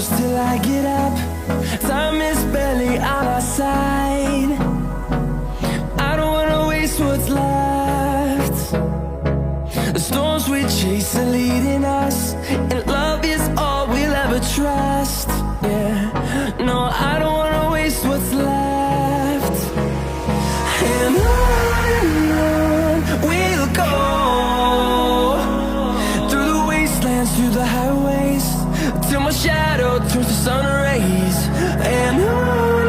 close till I get up. Time is barely on our side. I don't wanna waste what's left. The storms we chase are leading us, and love is all we'll ever trust. Yeah, no, I don't wanna waste what's left. And on we'll go, through the wastelands, through the highways, till my shadow turns to sun rays. And on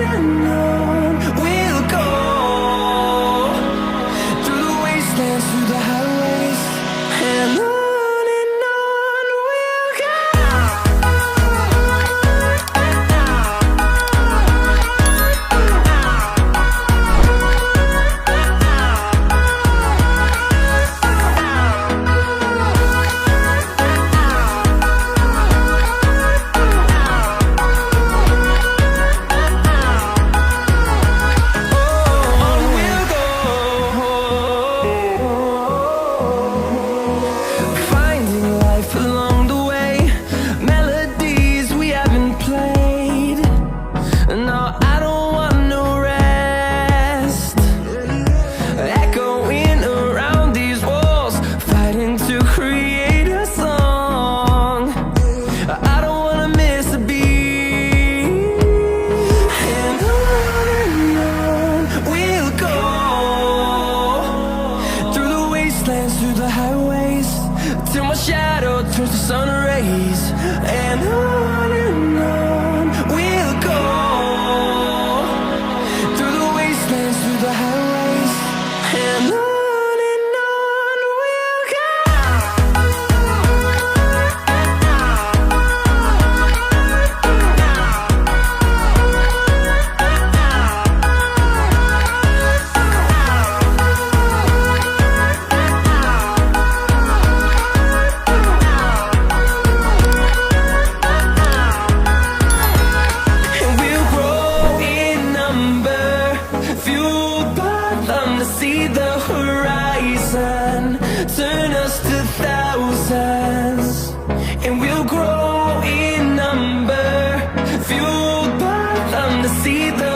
we'll go, through the wastelands, through the highways, and on we'll go. Through the highways, till my shadow turns to sun rays. And on we'll go, through the wastelands, through the highways, and on we'll go. See the horizon turn us to thousands, and we'll grow in number, fueled by them to see the